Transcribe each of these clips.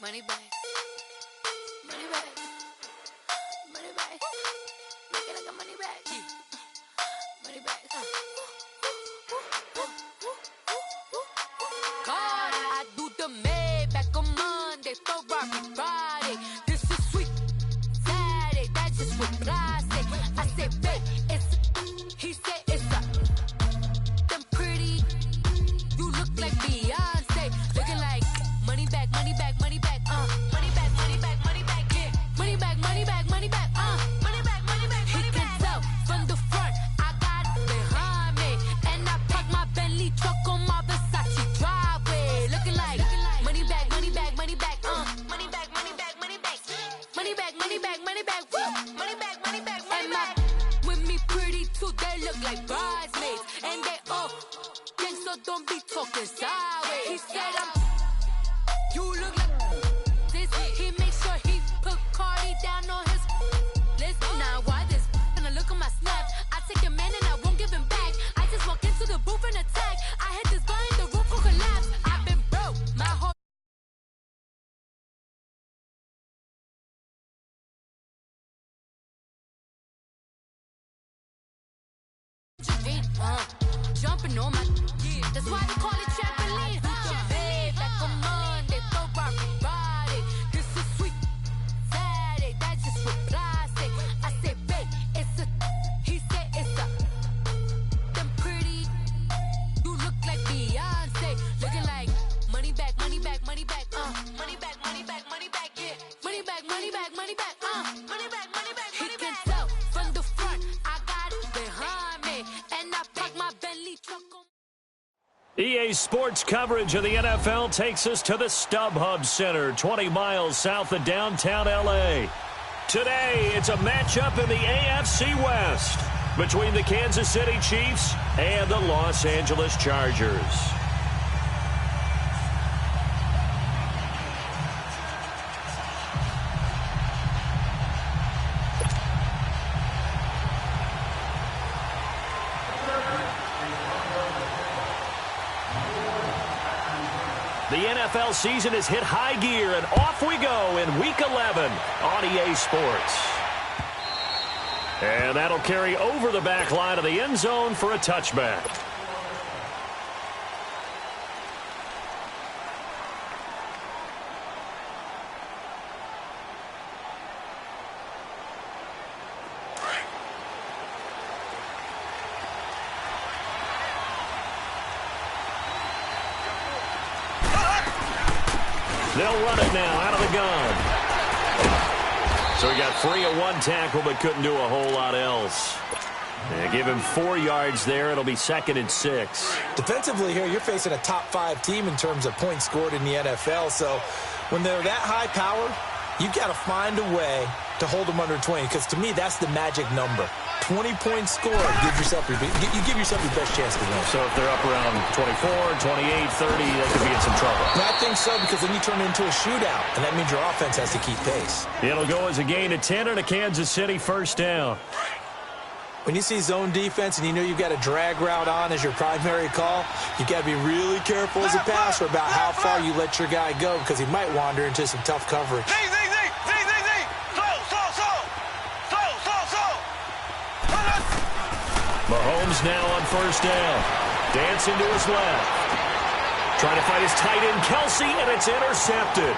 Money bag. Money bag. Money bag. Make it like a money bag. Money bag. God, I do the Maybach on Monday, Ferrari Friday. This is sweet Saturday. That's just what I say. I say, babe, it's. He said it's a. Them pretty. You look like Beyonce. Looking like money bag, money bag, money bag. Money bag, money bag, money bag. Yeah. Money bag, money bag, money bag. Money bag, money bag. He can tell from the front. I got it behind me, and I park my Bentley truck on my Versace driveway. Looking like money bag, money bag, money bag. Money bag, money bag, money bag. Money bag, money bag, money bag. Money bag, money bag, money bag. With me pretty too, they look like bridesmaids, and they all gang, so don't be talking sideways. He said you look like this. He make sure he put Cardi down on his list. Now why this? Gonna look on my snap. I take a man and I won't give him back. I just walk into the booth and attack. I hit this guy in the roof will collapse. I've been broke my whole. Jumping on my. That's why they call it trampoline. Back on Monday, Ferrari Friday. This is sweet Saturday. That's just what I say. I say, babe, it's a. He said it's a. Them pretty. You look like Beyonce. Looking like money bag, money bag, money bag. Money bag, money bag, money bag. Yeah. Money bag, money bag, money bag. Money bag, money bag, money bag. He can tell from the front. I got it behind me, and I park my Bentley truck on. EA Sports coverage of the NFL takes us to the StubHub Center, 20 miles south of downtown L.A. Today, it's a matchup in the AFC West between the Kansas City Chiefs and the Los Angeles Chargers. The NFL season has hit high gear, and off we go in Week 11 on EA Sports. And that'll carry over the back line of the end zone for a touchback. They'll run it now out of the gun. So he got free of one tackle but couldn't do a whole lot else. They give him 4 yards there. It'll be 2nd and 6. Defensively here, you're facing a top-5 team in terms of points scored in the NFL. So when they're that high power, you've got to find a way to hold them under 20, because to me, that's the magic number. 20 points scored, you give yourself your best chance to win. So if they're up around 24, 28, 30, they could be in some trouble. I think so, because then you turn it into a shootout, and that means your offense has to keep pace. It'll go as a gain of 10 and a Kansas City first down. When you see zone defense and you know you've got a drag route on as your primary call, you've got to be really careful as a passer about how far you let your guy go, because he might wander into some tough coverage. Mahomes now on first down. Dancing to his left. Trying to find his tight end, Kelsey, and it's intercepted.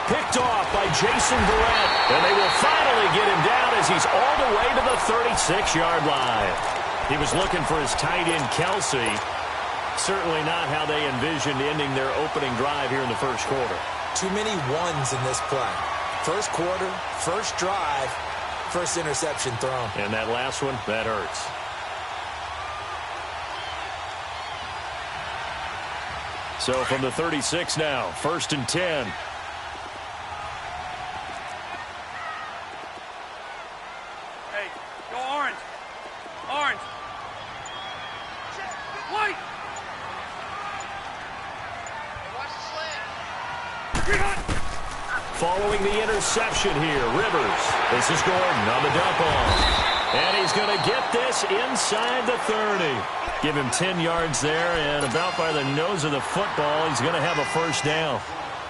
Picked off by Jason Verrett, and they will finally get him down as he's all the way to the 36-yard line. He was looking for his tight end, Kelsey. Certainly not how they envisioned ending their opening drive here in the first quarter. Too many ones in this play. First quarter, first drive, first interception thrown. And that last one, that hurts. So from the 36 now, 1st and 10. Hey, go orange. Orange. White. Watch the slant. Following the interception here, Rivers. This is Gordon on the dump off. And he's going to get this inside the 30. Give him 10 yards there, and about by the nose of the football, he's going to have a first down.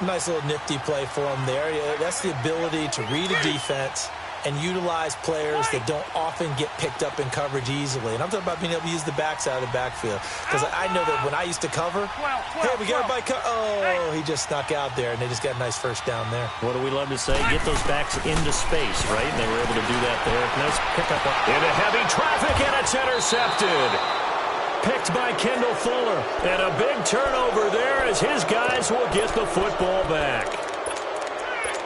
Nice little nifty play for him there. Yeah, that's the ability to read a defense and utilize players that don't often get picked up in coverage easily. And I'm talking about being able to use the backside of the backfield. Because I know that when I used to cover, hey, we got everybody oh, he just snuck out there, and they just got a nice first down there. What do we love to say? Get those backs into space, right? And they were able to do that there. Nice pickup into heavy traffic, and it's intercepted. Picked by Kendall Fuller. And a big turnover there as his guys will get the football back.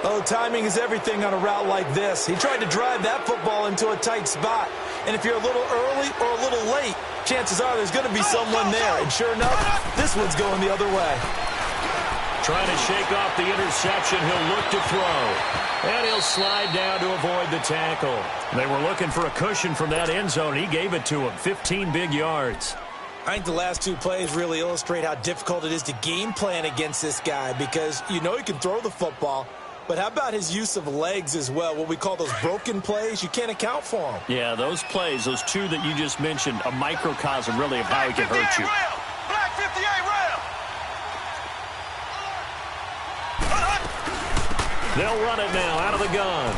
Oh, timing is everything on a route like this. He tried to drive that football into a tight spot. And if you're a little early or a little late, chances are there's going to be someone there. And sure enough, this one's going the other way. Trying to shake off the interception. He'll look to throw. And he'll slide down to avoid the tackle. They were looking for a cushion from that end zone. He gave it to him. 15 big yards. I think the last two plays really illustrate how difficult it is to game plan against this guy, because you know he can throw the football, but how about his use of legs as well? What we call those broken plays, you can't account for them. Yeah, those plays, those two that you just mentioned, a microcosm really of how he can hurt you. Black 58 rail. They'll run it now out of the gun.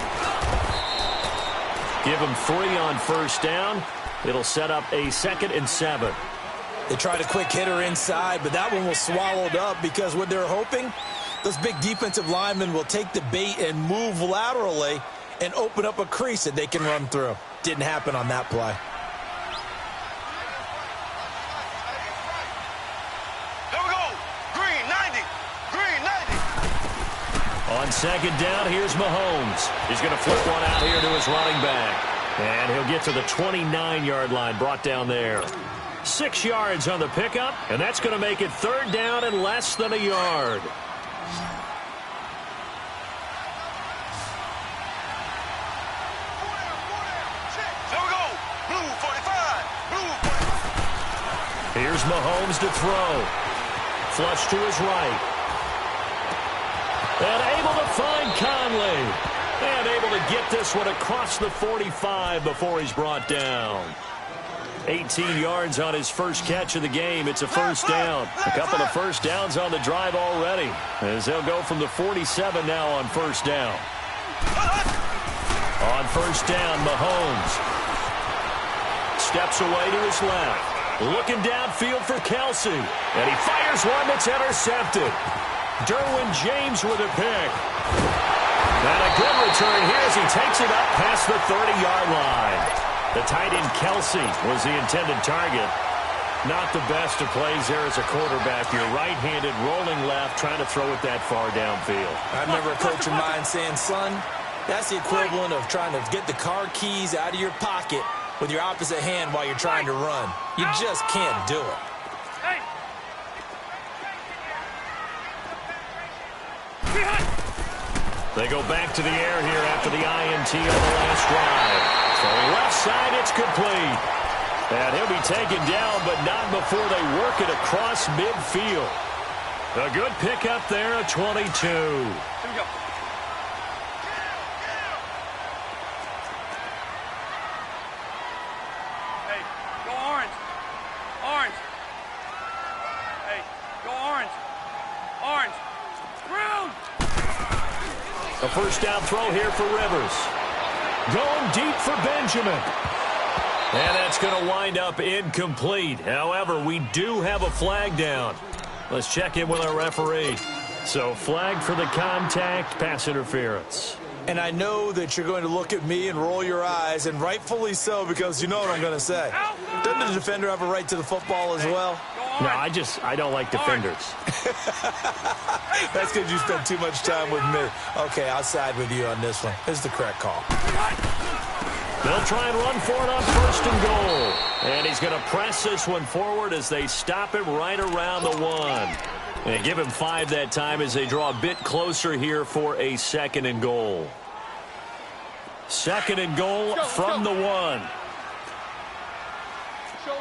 Give him 3 on first down. It'll set up a 2nd and 7. They tried a quick hitter inside, but that one was swallowed up because what they're hoping, those big defensive linemen will take the bait and move laterally and open up a crease that they can run through. Didn't happen on that play. There we go. Green 90. Green 90. On 2nd down, here's Mahomes. He's going to flip one out here to his running back. And he'll get to the 29-yard line, brought down there. 6 yards on the pickup, and that's going to make it 3rd down and less than a yard. There we go. Blue 45. Blue 45. Here's Mahomes to throw. Flush to his right. And able to find Conley. And able to get this one across the 45 before he's brought down. 18 yards on his first catch of the game. It's a first down. A couple of first downs on the drive already, as they'll go from the 47 now on first down. On first down, Mahomes steps away to his left. Looking downfield for Kelsey. And he fires one that's intercepted. Derwin James with a pick. And a good return here as he takes it up past the 30-yard line. The tight end Kelsey was the intended target. Not the best of plays there as a quarterback. You're right-handed, rolling left, trying to throw it that far downfield. I remember a coach of mine saying, son, that's the equivalent of trying to get the car keys out of your pocket with your opposite hand while you're trying to run. You just can't do it. They go back to the air here after the INT on the last drive. So left side, it's complete. And he'll be taken down, but not before they work it across midfield. A good pickup there at 22. Here we go. Hey, go orange. Orange. Hey, go orange. Orange. Ground. A first down throw here for Rivers. Going deep for Benjamin. And that's going to wind up incomplete. However, we do have a flag down. Let's check in with our referee. So flag for the contact, pass interference. And I know that you're going to look at me and roll your eyes, and rightfully so, because you know what I'm going to say. Doesn't the defender have a right to the football as well? No, I don't like defenders. That's because you spent too much time with me. Okay, I'll side with you on this one. This is the correct call. They'll try and run for it on 1st and goal. And he's going to press this one forward as they stop him right around the 1. And give him 5 that time as they draw a bit closer here for a 2nd and goal. 2nd and goal from the 1. Show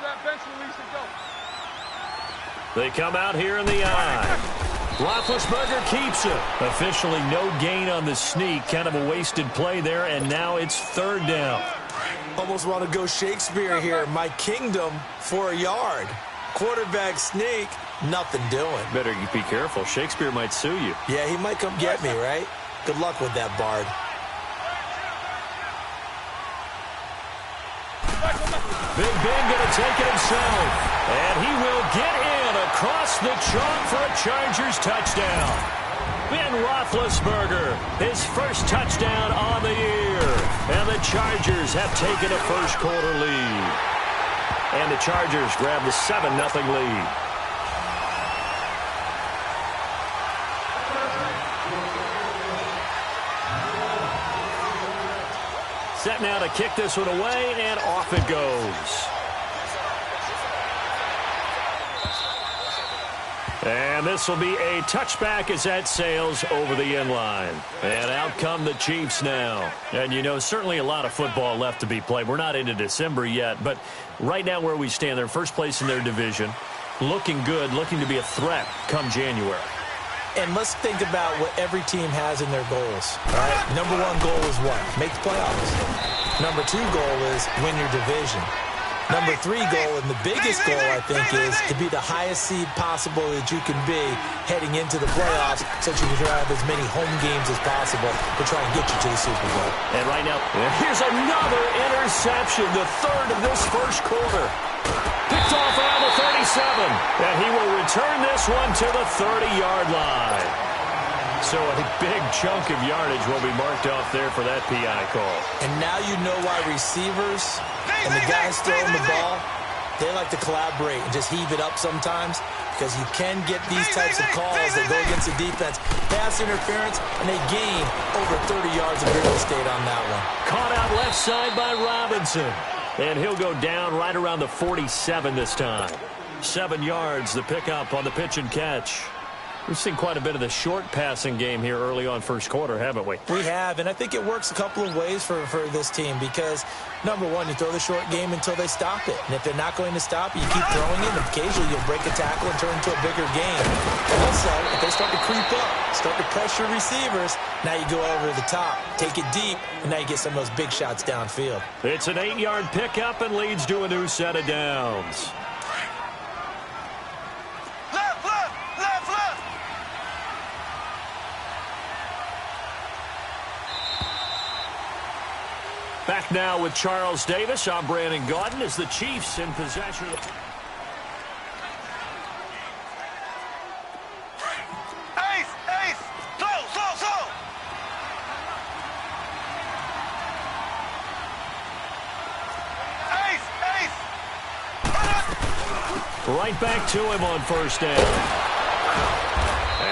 that bench release and go. They come out here in the eye. Roethlisberger keeps it. Officially no gain on the sneak. Kind of a wasted play there, and now it's 3rd down. Almost want to go Shakespeare here. My kingdom for a yard. quarterback sneak, nothing doing. Better be careful. Shakespeare might sue you. Yeah, he might come get me, right? Good luck with that, Bard. Big Ben going to take it himself. And he will get in across the chalk for a Chargers touchdown. Ben Roethlisberger, his first touchdown on the year. And the Chargers have taken a first-quarter lead. And the Chargers grab the 7-0 lead. Set now to kick this one away, and off it goes. And this will be a touchback as that sails over the end line. And out come the Chiefs now. And, you know, certainly a lot of football left to be played. We're not into December yet, but right now where we stand, they're first place in their division. Looking good, looking to be a threat come January. And let's think about what every team has in their goals. All right? Number one goal is what? Make the playoffs. Number two goal is win your division. Number three goal, and the biggest goal, I think, is to be the highest seed possible that you can be heading into the playoffs so that you can have as many home games as possible to try and get you to the Super Bowl. And right now, here's another interception, the third of this first quarter. Picked off around the 37, and he will return this one to the 30-yard line. So a big chunk of yardage will be marked off there for that PI call. And now you know why receivers and the guys throwing the ball, they like to collaborate and just heave it up sometimes, because you can get these types of calls that go against the defense. Pass interference, and they gain over 30 yards of real estate on that one. Caught out left side by Robinson. And he'll go down right around the 47 this time. 7 yards, the pickup on the pitch and catch. We've seen quite a bit of the short passing game here early on first quarter, haven't we? We have, and I think it works a couple of ways for this team because, number one, you throw the short game until they stop it. And if they're not going to stop it, you keep throwing it, and occasionally you'll break a tackle and turn into a bigger game. Also, if they start to creep up, start to pressure receivers, now you go over the top, take it deep, and now you get some of those big shots downfield. It's an 8-yard pickup and leads to a new set of downs. Back now with Charles Davis. I'm Brandon Gaudin as the Chiefs in possession. Ace! Slow! Ace! Right back to him on first down.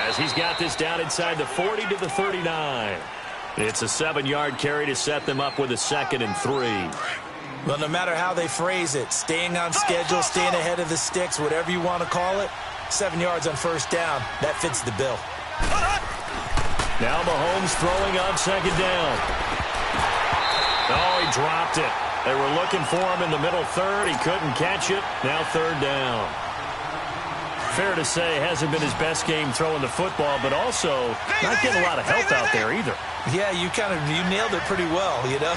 As he's got this down inside the 40 to the 39. It's a 7-yard carry to set them up with a 2nd and 3. Well, no matter how they phrase it, staying on schedule, staying ahead of the sticks, whatever you want to call it, 7 yards on first down, that fits the bill. Now Mahomes throwing on 2nd down. Oh, he dropped it. They were looking for him in the middle third. He couldn't catch it. Now 3rd down. Fair to say, hasn't been his best game throwing the football, but also not getting a lot of help out there either. Yeah, you nailed it pretty well, you know.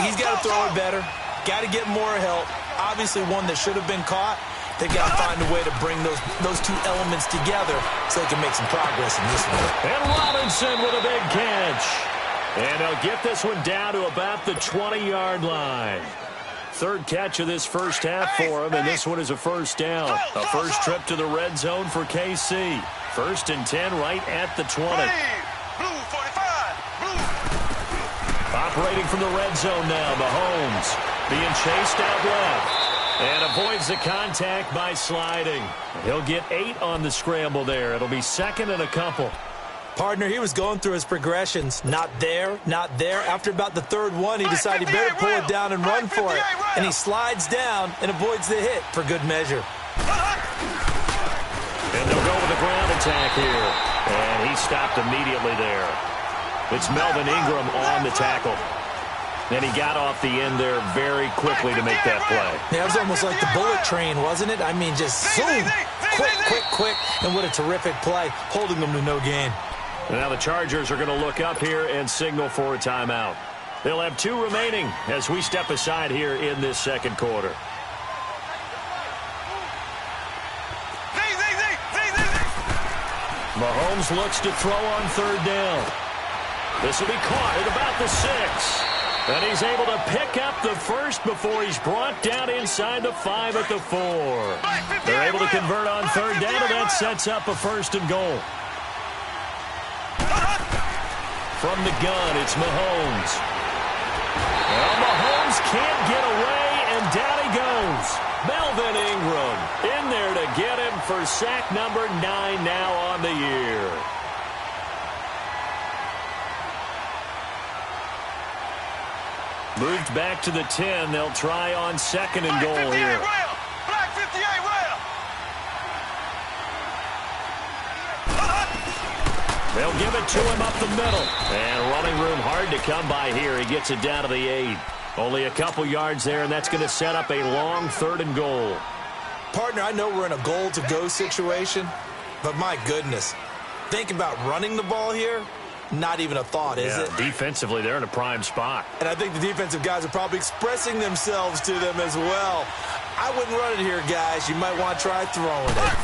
He's got to throw it better. Got to get more help. Obviously one that should have been caught. They've got to find a way to bring those two elements together so they can make some progress in this one. And Robinson with a big catch. And they'll get this one down to about the 20-yard line. 3rd catch of this first half for him, and this one is a first down. A first trip to the red zone for KC. 1st and 10 right at the 20. Blue 45. Blue. Operating from the red zone now, Mahomes being chased out left. And avoids the contact by sliding. He'll get 8 on the scramble there. It'll be 2nd and a couple. Partner, he was going through his progressions. Not there. After about the 3rd one, he decided he better pull it down and run for it. And he slides down and avoids the hit for good measure. And they'll go with the ground attack here. And he stopped immediately there. It's Melvin Ingram on the tackle. And he got off the end there very quickly to make that play. Yeah, it was almost like the bullet train, wasn't it? I mean, just zoom. Quick. And what a terrific play, holding them to no gain. Now the Chargers are going to look up here and signal for a timeout. They'll have 2 remaining as we step aside here in this 2nd quarter. Mahomes looks to throw on third down. This will be caught at about the 6. And he's able to pick up the first before he's brought down inside the 5 at the 4. They're able to convert on third down, and that sets up a first and goal. From the gun, it's Mahomes. Well, Mahomes can't get away, and down he goes. Melvin Ingram in there to get him for sack number 9 now on the year. Moved back to the 10. They'll try on second and goal here. Black 58 rail. They'll give it to him up the middle. And running room hard to come by here. He gets it down to the 8. Only a couple yards there, and that's going to set up a long third and goal. Partner, I know we're in a goal-to-go situation, but my goodness, think about running the ball here. Not even a thought, is it? Defensively, they're in a prime spot. And I think the defensive guys are probably expressing themselves to them as well. I wouldn't run it here, guys. You might want to try throwing it.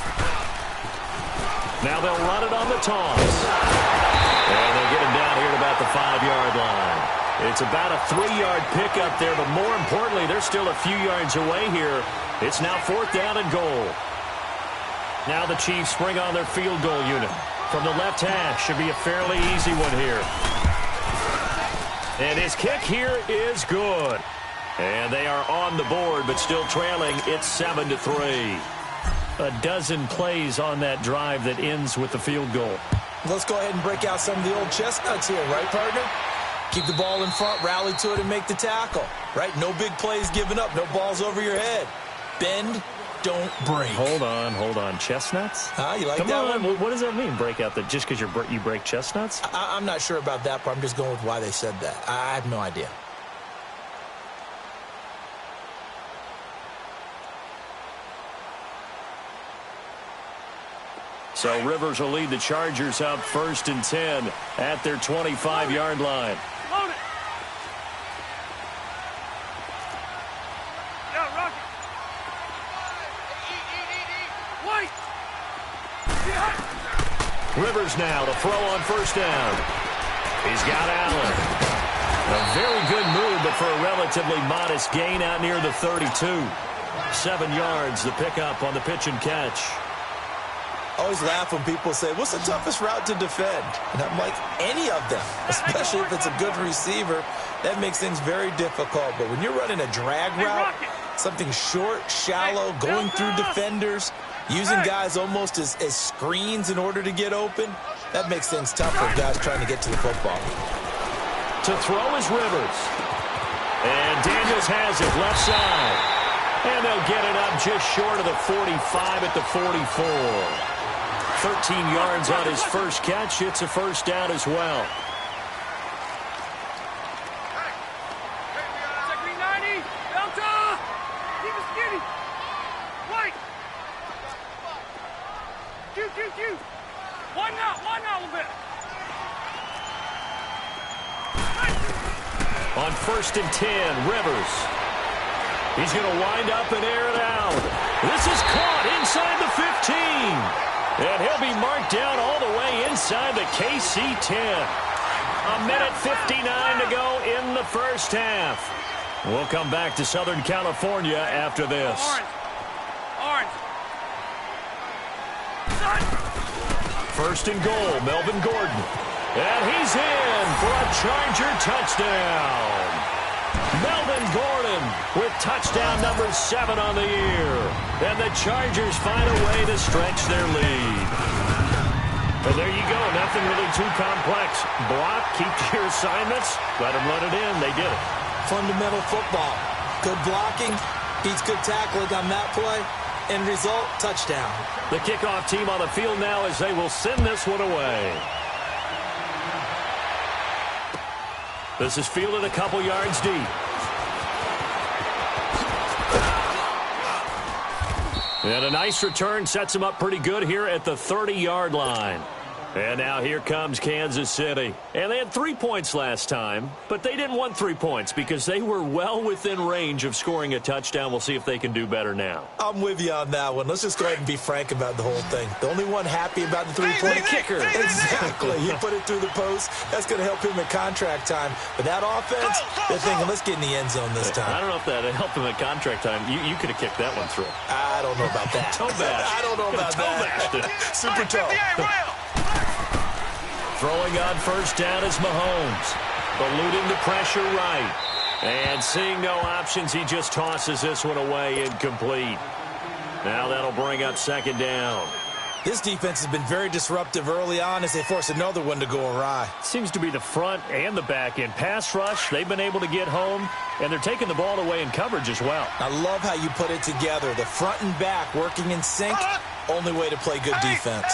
Now they'll run it on the toss. And they'll get him down here at about the 5-yard line. It's about a 3-yard pickup there, but more importantly, they're still a few yards away here. It's now 4th down and goal. Now the Chiefs spring on their field goal unit. From the left hash, should be a fairly easy one here. And his kick here is good. And they are on the board, but still trailing. It's 7-3. A dozen plays on that drive that ends with the field goal. Let's go ahead and break out some of the old chestnuts here, right, partner? Keep the ball in front, rally to it, and make the tackle, right? No big plays given up, no balls over your head. Bend, don't break. Hold on. Chestnuts? You like Come that on. one? What does that mean, break out? Just because you break chestnuts? I'm not sure about that part. I'm just going with why they said that. I have no idea. So Rivers will lead the Chargers up 1st and 10 at their 25-yard line. Load it. Yeah, rock it. White. Rivers now to throw on 1st down. He's got Allen. A very good move, but for a relatively modest gain out near the 32. 7 yards, the pickup on the pitch and catch. I always laugh when people say, what's the toughest route to defend? And I'm like, any of them, especially if it's a good receiver. That makes things very difficult. But when you're running a drag route, something short, shallow, going through defenders, using guys almost as screens in order to get open, that makes things tough for guys trying to get to the football. To throw is Rivers. And Daniels has it left side. And they'll get it up just short of the 45 at the 44. 13 yards on his first catch. It's a 1st down as well. On 1st and 10, Rivers. He's going to wind up and air it out. This is caught inside the 15. And he'll be marked down all the way inside the KC 10. A minute 59 to go in the first half. We'll come back to Southern California after this. Orange. 1st and goal, Melvin Gordon. And he's in for a Charger touchdown. Melvin Gordon with touchdown number 7 on the year. And the Chargers find a way to stretch their lead. And there you go. Nothing really too complex. Block, keep to your assignments, let them run it in. They did it. Fundamental football. Good blocking, beats good tackling on that play. End result, touchdown. The kickoff team on the field now as they will send this one away. This is fielded a couple yards deep. And a nice return sets him up pretty good here at the 30-yard line. And now here comes Kansas City. And they had 3 points last time, but they didn't want 3 points because they were well within range of scoring a touchdown. We'll see if they can do better now. I'm with you on that one. Let's just go ahead and be frank about the whole thing. The only one happy about the three-point kicker. Exactly. You put it through the post. That's going to help him at contract time. But that offense, they're thinking, let's get in the end zone this time. I don't know if that helped him at contract time. You could have kicked that one through. I don't know about that. Toe bash. I don't know about that. Super toe. Throwing on first down is Mahomes. Eluding the pressure right. And seeing no options, he just tosses this one away incomplete. Now that'll bring up second down. This defense has been very disruptive early on as they force another one to go awry. Seems to be the front and the back end. Pass rush, they've been able to get home, and they're taking the ball away in coverage as well. I love how you put it together. The front and back working in sync, only way to play good defense.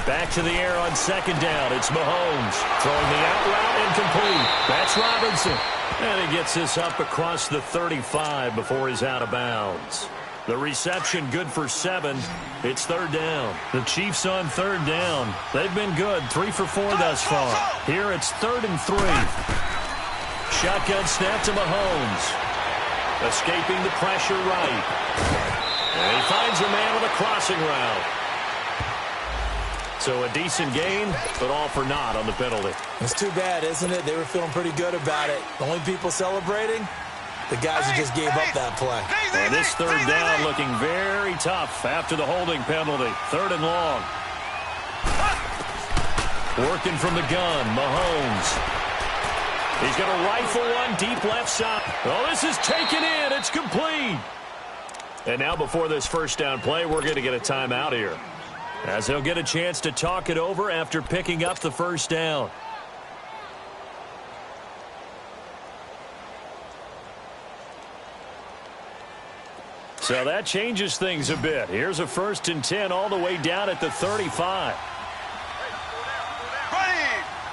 Back to the air on second down. It's Mahomes throwing the out route incomplete. That's Robinson. And he gets this up across the 35 before he's out of bounds. The reception good for 7. It's third down. The Chiefs on third down. They've been good. 3 for 4 thus far. Here it's 3rd and 3. Shotgun snap to Mahomes. Escaping the pressure right. And he finds a man with a crossing route. So a decent gain, but all for naught on the penalty. It's too bad, isn't it? They were feeling pretty good about it. The only people celebrating, the guys who just gave up that play. Well, this third down looking very tough after the holding penalty. 3rd and long. Working from the gun, Mahomes. He's going to rifle one deep left side. Oh, this is taken in. It's complete. And now before this first down play, we're going to get a timeout here, as they'll get a chance to talk it over after picking up the first down. So that changes things a bit. Here's a 1st and 10 all the way down at the 35.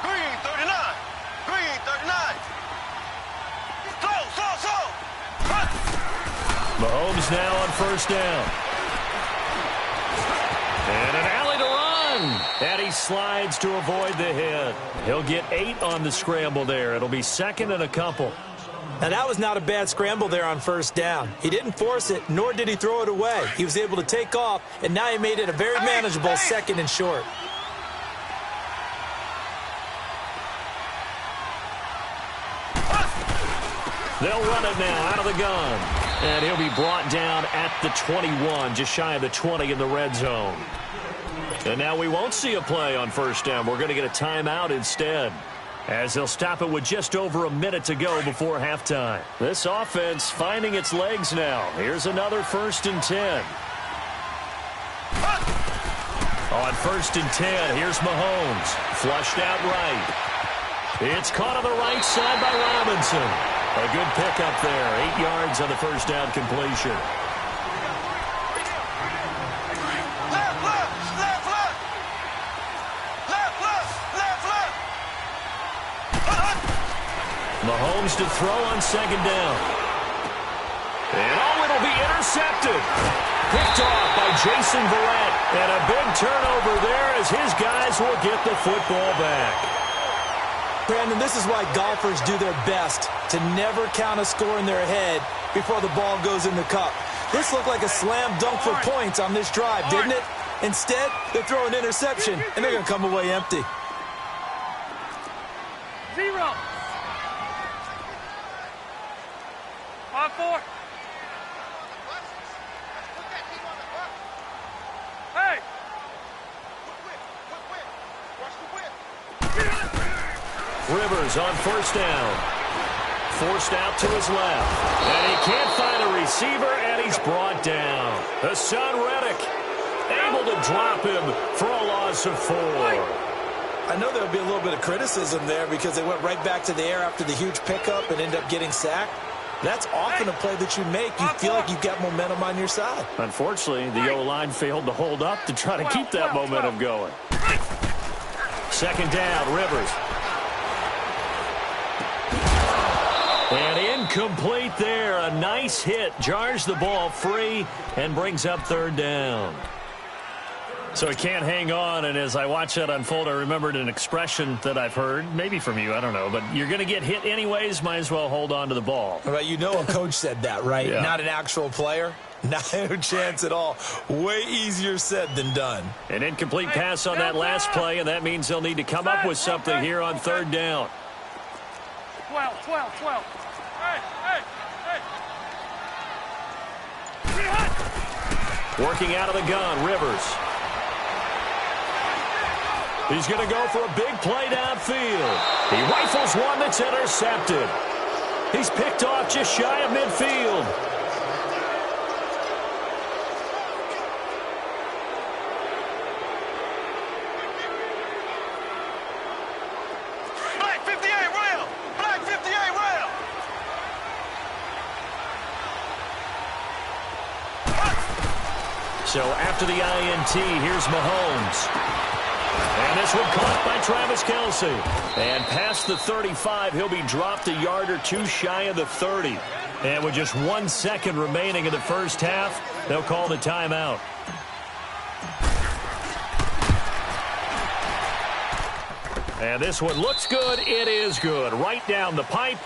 Green 39. Green 39. Slow. Mahomes now on first down. And an alley to run. And he slides to avoid the hit. He'll get 8 on the scramble there. It'll be 2nd and a couple. Now, that was not a bad scramble there on first down. He didn't force it, nor did he throw it away. He was able to take off, and now he made it a very manageable 2nd and short. They'll run it now out of the gun. And he'll be brought down at the 21, just shy of the 20 in the red zone. And now we won't see a play on first down. We're going to get a timeout instead, as they'll stop it with just over a minute to go before halftime. This offense finding its legs now. Here's another 1st and 10. On 1st and 10, here's Mahomes. Flushed out right. It's caught on the right side by Robinson. A good pickup there. 8 yards on the first down completion. Mahomes to throw on second down. And it'll be intercepted. Picked off by Jason Verrett. And a big turnover there as his guys will get the football back. Brandon, this is why golfers do their best to never count a score in their head before the ball goes in the cup. This looked like a slam dunk for points on this drive, didn't it? Instead, they throw an interception, and they're going to come away empty. 0. 5-4. Hey! Rivers on first down. Forced out to his left. And he can't find a receiver, and he's brought down. Hassan Reddick able to drop him for a loss of 4. I know there'll be a little bit of criticism there because they went right back to the air after the huge pickup and ended up getting sacked. That's often a play that you make. You feel like you've got momentum on your side. Unfortunately, the O-line failed to hold up to try to keep that momentum going. Second down, Rivers. And Incomplete there. A nice hit. Jars the ball free and brings up third down. So he can't hang on, and as I watch that unfold, I remembered an expression that I've heard, maybe from you, I don't know, but you're going to get hit anyways, might as well hold on to the ball. Right, you know a coach said that, right? Yeah. Not an actual player. Not a chance at all. Way easier said than done. An incomplete pass on that last play, and that means they'll need to come up with something here on third down. 12. Hey. Working out of the gun, Rivers. He's going to go for a big play downfield. He rifles one that's intercepted. He's picked off just shy of midfield. Black 58 rail. Black 58 rail. So after the INT, here's Mahomes. And this one caught by Travis Kelce. And past the 35, he'll be dropped a yard or two shy of the 30. And with just 1 second remaining in the first half, they'll call the timeout. And this one looks good. It is good. Right down the pipe.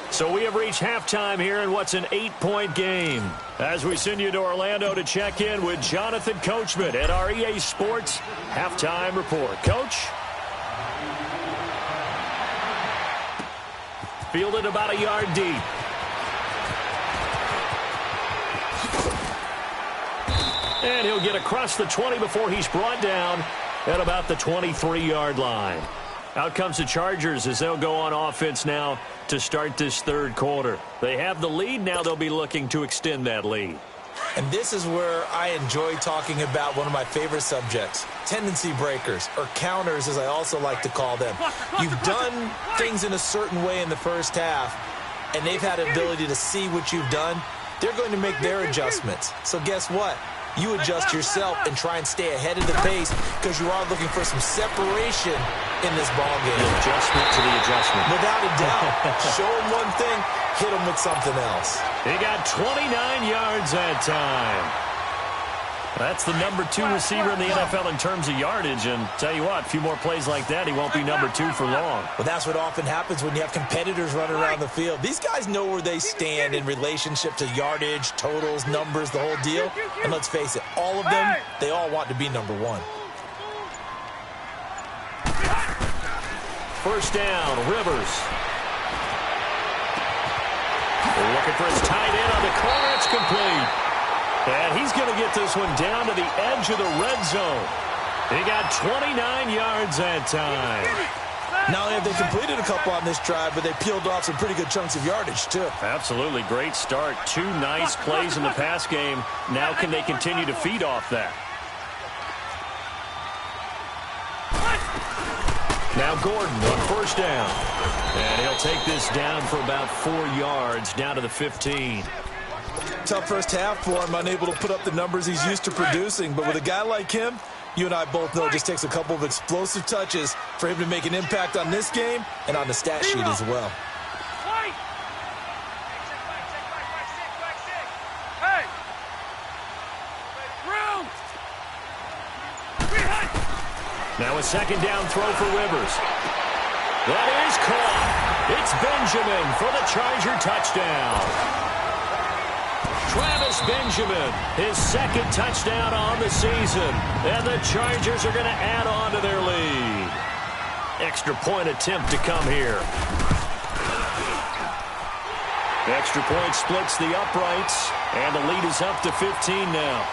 So we have reached halftime here in what's an 8-point game. As we send you to Orlando to check in with Jonathan Coachman at our EA Sports Halftime Report. Coach? Fielded about a yard deep. And he'll get across the 20 before he's brought down at about the 23-yard line. Out comes the Chargers as they'll go on offense now to start this third quarter. They have the lead. Now they'll be looking to extend that lead. And this is where I enjoy talking about one of my favorite subjects, tendency breakers, or counters as I also like to call them. You've done things in a certain way in the first half, and they've had an ability to see what you've done. They're going to make their adjustments. So guess what? You adjust yourself and try and stay ahead of the pace because you are looking for some separation in this ball game. The adjustment to the adjustment. Without a doubt. Show them one thing, hit them with something else. He got 29 yards that time. That's the number 2 receiver in the NFL in terms of yardage. And tell you what, a few more plays like that, he won't be number 2 for long. Well, that's what often happens when you have competitors running around the field. These guys know where they stand in relationship to yardage, totals, numbers, the whole deal. And let's face it, all of them, they all want to be number 1. First down, Rivers. Looking for his tight end on the corner. It's complete. And he's going to get this one down to the edge of the red zone. He got 29 yards that time. Not only have they completed a couple on this drive, but they peeled off some pretty good chunks of yardage, too. Absolutely. Great start. 2 nice plays in the pass game. Now can they continue to feed off that? Now Gordon on first down. And he'll take this down for about 4 yards, down to the 15. Tough first half for him, unable to put up the numbers he's used to producing. But with a guy like him, you and I both know it just takes a couple of explosive touches for him to make an impact on this game and on the stat sheet as well. Now a second down throw for Rivers. That is caught. It's Benjamin for the Charger touchdown. Travis Benjamin, his second touchdown on the season. And the Chargers are going to add on to their lead. Extra point attempt to come here. The extra point splits the uprights, and the lead is up to 15 now.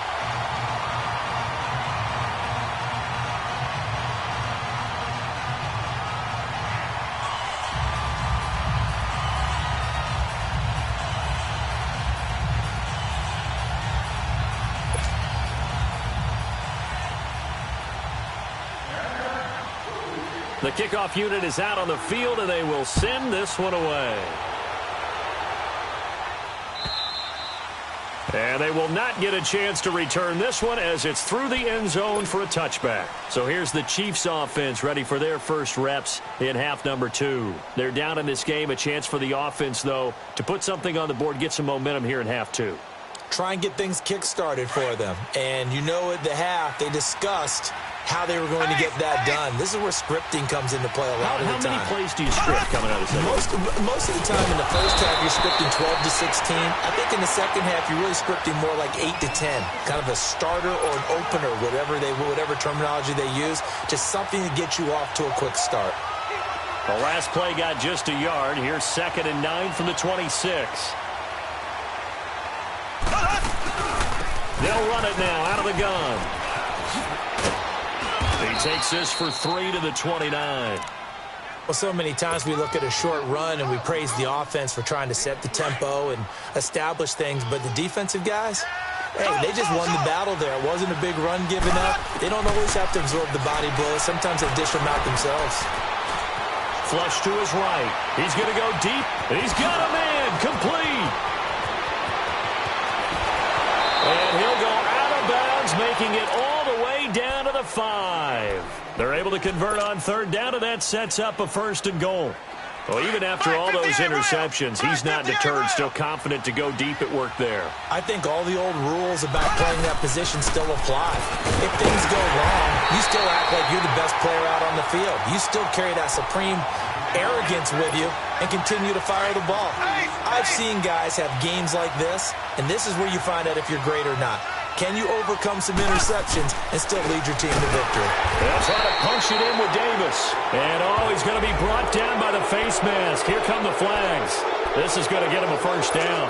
The kickoff unit is out on the field, and they will send this one away. And they will not get a chance to return this one as it's through the end zone for a touchback. So here's the Chiefs offense ready for their first reps in half number 2. They're down in this game. A chance for the offense, though, to put something on the board, get some momentum here in half 2. Try and get things kick-started for them. And you know at the half, they discussed how they were going to get that done. This is where scripting comes into play a lot of the time. How many plays do you script coming out of the second? Most of the time in the first half, you're scripting 12 to 16. I think in the second half, you're really scripting more like 8 to 10. Kind of a starter or an opener, whatever terminology they use. Just something to get you off to a quick start. The last play got just a yard. Here's 2nd and 9 from the 26. They'll run it now out of the gun. He takes this for 3 to the 29. Well, so many times we look at a short run and we praise the offense for trying to set the tempo and establish things, but the defensive guys, hey, they just won the battle there. It wasn't a big run given up. They don't always have to absorb the body blows. Sometimes they dish them out themselves. Flush to his right. He's going to go deep, and he's got a man complete. And he'll go out of bounds, making it all the way down to the 5. They're able to convert on 3rd down, and that sets up a 1st and goal. Well, even after all those interceptions, he's not deterred, still confident to go deep at work there. I think all the old rules about playing that position still apply. If things go wrong, you still act like you're the best player out on the field. You still carry that supreme arrogance with you and continue to fire the ball. I've seen guys have games like this, and this is where you find out if you're great or not. Can you overcome some interceptions and still lead your team to victory? They'll try to punch it in with Davis. And, he's going to be brought down by the face mask. Here come the flags. This is going to get him a 1st down.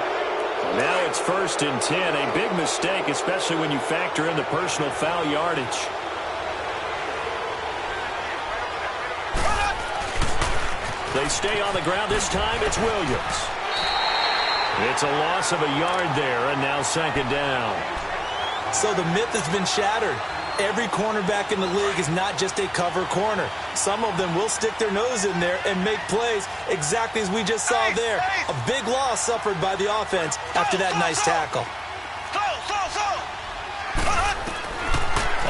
Now it's 1st and 10. A big mistake, especially when you factor in the personal foul yardage. They stay on the ground. This time it's Williams. It's a loss of a yard there, and now 2nd down. So the myth has been shattered. Every cornerback in the league is not just a cover corner. Some of them will stick their nose in there and make plays exactly as we just saw there. A big loss suffered by the offense after that nice tackle.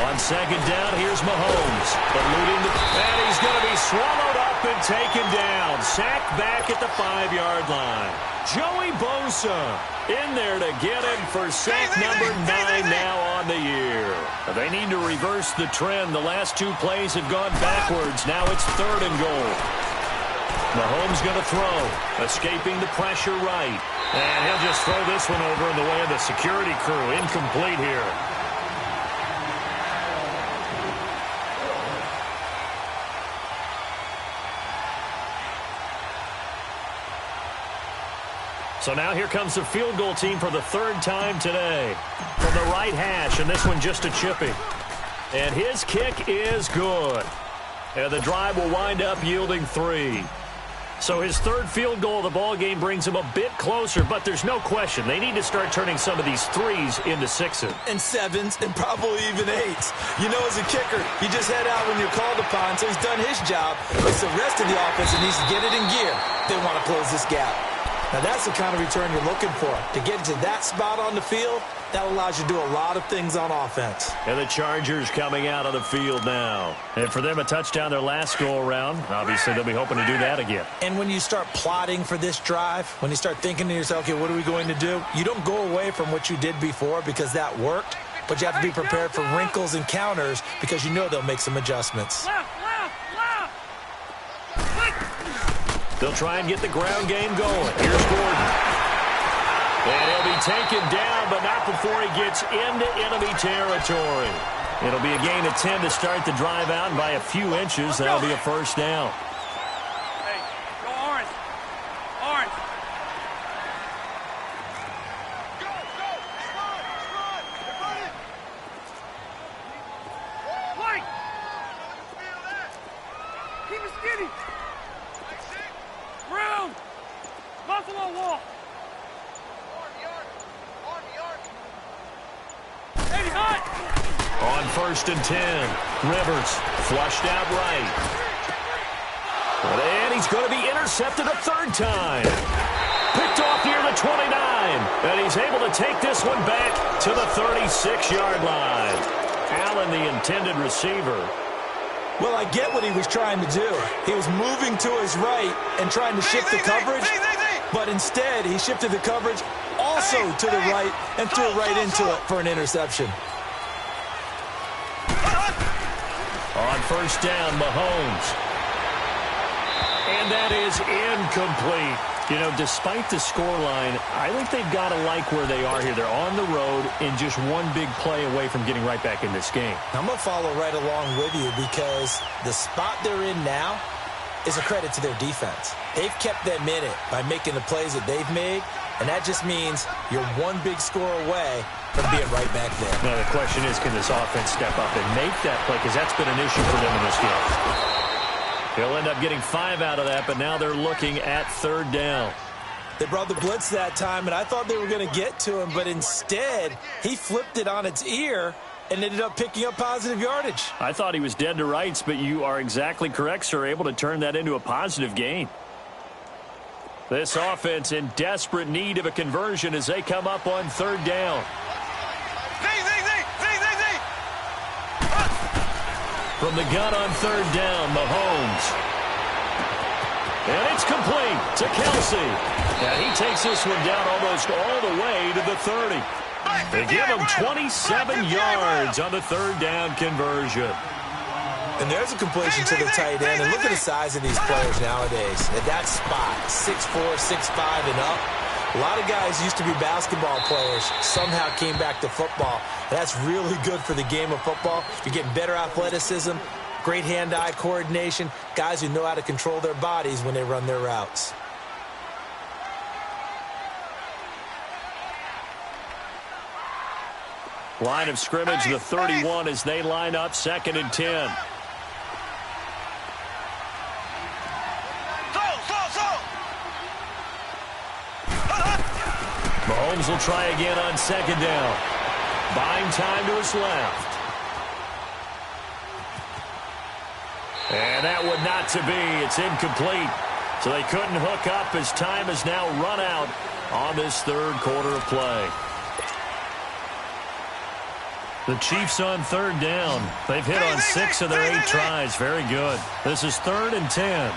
On 2nd down, here's Mahomes. And he's going to be swallowed up and taken down. Sacked back at the 5-yard line. Joey Bosa in there to get him for sack number 9 now on the year. They need to reverse the trend. The last 2 plays have gone backwards. Now it's 3rd and goal. Mahomes going to throw. Escaping the pressure right. And he'll just throw this one over in the way of the security crew. Incomplete here. So now here comes the field goal team for the 3rd time today. From the right hash, and this one just a chippy. And his kick is good. And the drive will wind up yielding 3. So his 3rd field goal of the ball game brings him a bit closer, but there's no question. They need to start turning some of these 3s into 6s. And 7s, and probably even 8s. You know, as a kicker, you just head out when you're called upon, so he's done his job. It's the rest of the offense that needs to get it in gear. They want to close this gap. Now, that's the kind of return you're looking for. To get to that spot on the field, that allows you to do a lot of things on offense. And the Chargers coming out on the field now. And for them, a touchdown their last go-around. Obviously, they'll be hoping to do that again. And when you start plotting for this drive, when you start thinking to yourself, okay, what are we going to do? You don't go away from what you did before because that worked, but you have to be prepared for wrinkles and counters because you know they'll make some adjustments. They'll try and get the ground game going. Here's Gordon. And he'll be taken down, but not before he gets into enemy territory. It'll be a gain of 10 to start the drive out, and by a few inches, that'll be a 1st down. Hey, go orange. Orange. Go, go. Run. They're running. White. Keep it skinny. Round. Buffalo wall. On 1st and 10, Rivers flushed out right. And he's going to be intercepted a 3rd time. Picked off near the 29. And he's able to take this one back to the 36-yard line. Allen, the intended receiver. Well, I get what he was trying to do. He was moving to his right and trying to shift the coverage, but instead he shifted the coverage also to the right and threw it right into it for an interception. On first down, Mahomes. And that is incomplete. You know, despite the scoreline, I think they've got to like where they are here. They're on the road and just one big play away from getting right back in this game. I'm going to follow right along with you because the spot they're in now is a credit to their defense. They've kept them in it by making the plays that they've made, and that just means you're one big score away from being right back there. Now, the question is, can this offense step up and make that play? Because that's been an issue for them in this game. He'll end up getting 5 out of that, but now they're looking at third down. They brought the blitz that time, and I thought they were going to get to him, but instead he flipped it on its ear and ended up picking up positive yardage. I thought he was dead to rights, but you are exactly correct, sir, able to turn that into a positive gain. This offense in desperate need of a conversion as they come up on third down. From the gun on third down, Mahomes. And it's complete to Kelsey. And he takes this one down almost all the way to the 30. They give him 27 yards on the third down conversion. And there's a completion to the tight end. And look at the size of these players nowadays. At that spot, 6'4", 6'5", and up. A lot of guys used to be basketball players, somehow came back to football. That's really good for the game of football. You're getting better athleticism, great hand-eye coordination, guys who know how to control their bodies when they run their routes. Line of scrimmage, the 31 as they line up, 2nd and 10. Mahomes will try again on 2nd down. Buying time to his left. And that one not to be. It's incomplete. So they couldn't hook up as time has now run out on this third quarter of play. The Chiefs on third down. They've hit on 6 of their 8 tries. Very good. This is 3rd and 10.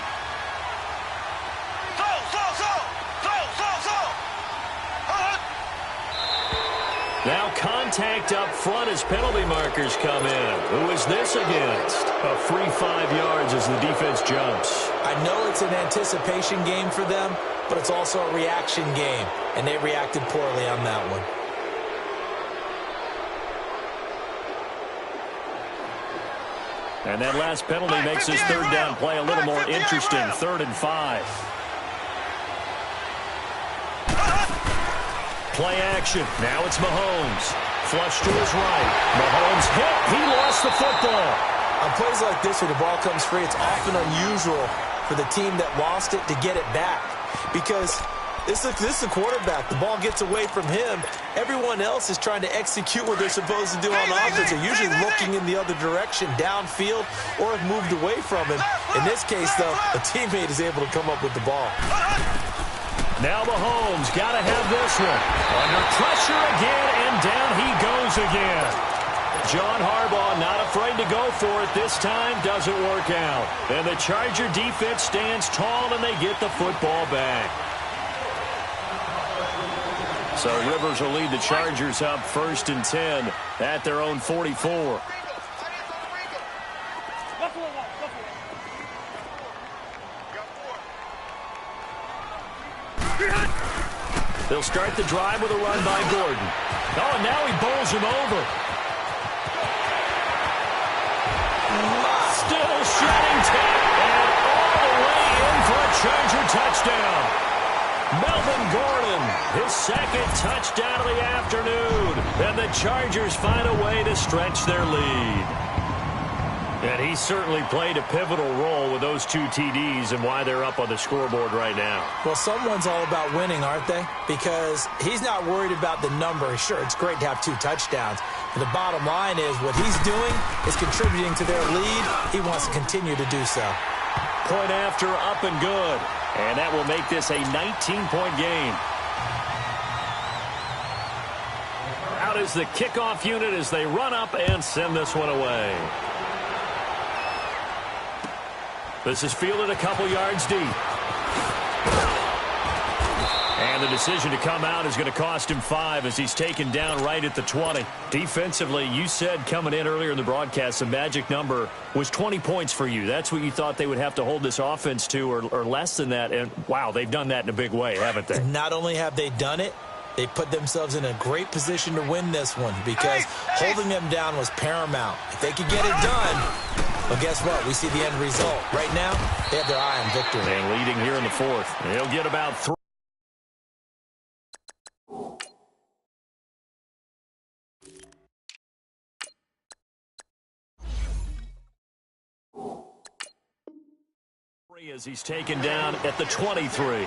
Now contact up front as penalty markers come in. Who is this against? A free 5 yards as the defense jumps. I know it's an anticipation game for them, but it's also a reaction game, and they reacted poorly on that one. And that last penalty makes this third down play a little more interesting. 3rd and 5. Play action. Now it's Mahomes. Flush to his right. Mahomes hit. He lost the football. On plays like this where the ball comes free, it's often unusual for the team that lost it to get it back. Because this is the quarterback. The ball gets away from him. Everyone else is trying to execute what they're supposed to do on offense. They're usually looking in the other direction, downfield, or have moved away from him. In this case, though, a teammate is able to come up with the ball. Now Mahomes got to have this one. Under pressure again, and down he goes again. John Harbaugh not afraid to go for it this time. Doesn't work out. And the Charger defense stands tall, and they get the football back. So Rivers will lead the Chargers up 1st and 10 at their own 44. They'll start the drive with a run by Gordon. Oh, and now he bowls him over. Still shedding tape, and all the way in for a Charger touchdown. Melvin Gordon, his 2nd touchdown of the afternoon. And the Chargers find a way to stretch their lead. And he certainly played a pivotal role with those 2 TDs and why they're up on the scoreboard right now. Well, someone's all about winning, aren't they? Because he's not worried about the number. Sure, it's great to have 2 touchdowns. But the bottom line is what he's doing is contributing to their lead. He wants to continue to do so. Point after, up and good. And that will make this a 19-point game. out as the kickoff unit as they run up and send this one away. This is fielded a couple yards deep. And the decision to come out is going to cost him 5 as he's taken down right at the 20. Defensively, you said coming in earlier in the broadcast, the magic number was 20 points for you. That's what you thought they would have to hold this offense to, or less than that. And, wow, they've done that in a big way, haven't they? Not only have they done it, they put themselves in a great position to win this one because holding them down was paramount. If they could get it done, well, guess what? We see the end result. Right now, they have their eye on victory. And leading here in the 4th. They'll get about 3. As he's taken down at the 23.